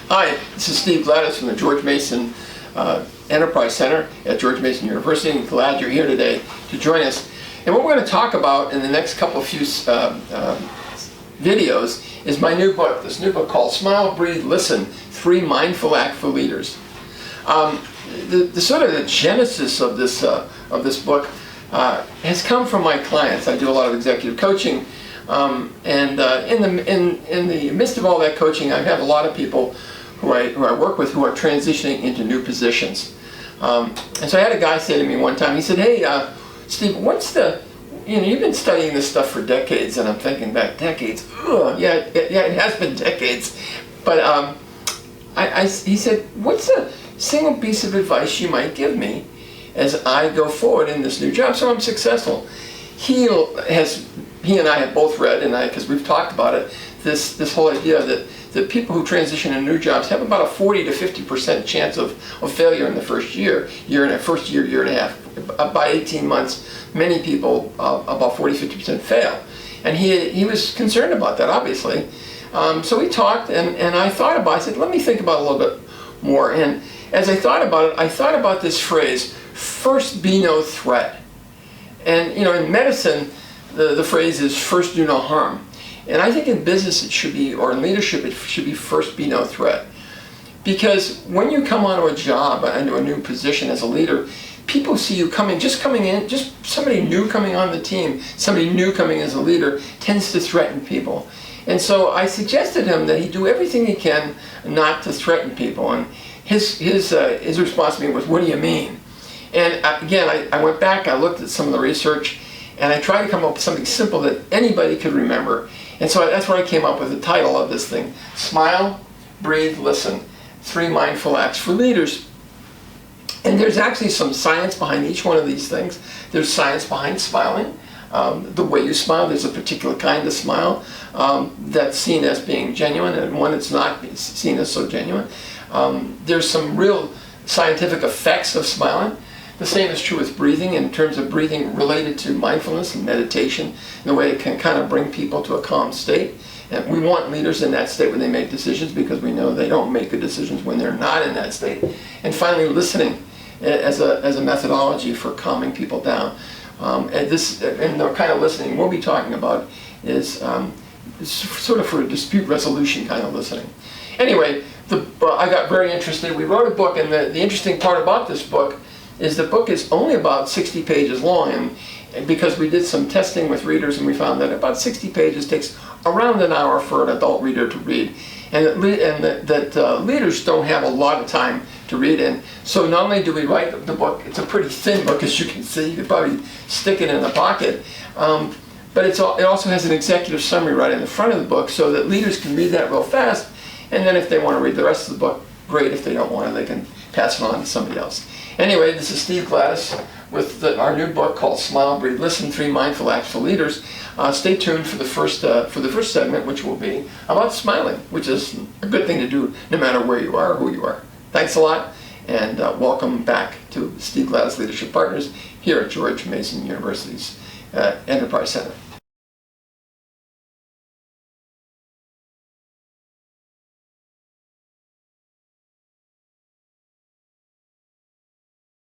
Hi, this is Steve Gladys from the George Mason Enterprise Center at George Mason University. I'm glad you're here today to join us. And what we're going to talk about in the next couple of videos is my new book, this new book called Smile, Breathe, Listen, 3 Mindful Acts for Leaders. The sort of the genesis of this book has come from my clients. I do a lot of executive coaching, and in the midst of all that coaching, I have a lot of people who I work with who are transitioning into new positions. And so I had a guy say to me one time, he said, "Hey, Steve, you've been studying this stuff for decades," and I'm thinking back, decades? Ugh, yeah, it has been decades. But he said, "What's the single piece of advice you might give me as I go forward in this new job so I'm successful?" He and I have both read, and because we've talked about it, this whole idea that people who transition into new jobs have about a 40 to 50% chance of failure in the first year and a year and a half. By 18 months, many people, about 40-50% fail. And he was concerned about that, obviously. So we talked, and I thought about it. I said, let me think about it a little bit more. And as I thought about it, I thought about this phrase, first be no threat. And in medicine, the phrase is first do no harm. And I think in business it should be, or in leadership it should be, first be no threat. Because when you come onto a job, into a new position as a leader, people see you coming in, just somebody new coming on the team, somebody new coming as a leader tends to threaten people. And so I suggested to him that he do everything he can not to threaten people. And his response to me was, "What do you mean?" And again, I went back, I looked at some of the research, and I tried to come up with something simple that anybody could remember. And so that's where I came up with the title of this thing, Smile, Breathe, Listen, 3 Mindful Acts for Leaders. And there's actually some science behind each one of these things. There's science behind smiling. The way you smile, there's a particular kind of smile that's seen as being genuine, and one that's not seen as so genuine. There's some real scientific effects of smiling. The same is true with breathing, in terms of breathing related to mindfulness and meditation, in the way it can kind of bring people to a calm state. And we want leaders in that state when they make decisions, because we know they don't make good decisions when they're not in that state. And finally, listening as a methodology for calming people down. And the kind of listening we'll be talking about is sort of for a dispute resolution kind of listening. Anyway, I got very interested. We wrote a book, and the interesting part about this book is the book is only about 60 pages long, and because we did some testing with readers, and we found that about 60 pages takes around an hour for an adult reader to read, and that leaders don't have a lot of time to read in. So not only do we write the book, it's a pretty thin book, as you can see, you could probably stick it in a pocket, but it also has an executive summary right in the front of the book, so that leaders can read that real fast, and then if they want to read the rest of the book, great. If they don't want to, they can pass it on to somebody else. Anyway, this is Steve Gladys with our new book called Smile, Breathe, Listen, 3 Mindful Acts for Leaders. Stay tuned for the first segment, which will be about smiling, which is a good thing to do no matter where you are or who you are. Thanks a lot, and welcome back to Steve Gladys Leadership Partners here at George Mason University's Enterprise Center.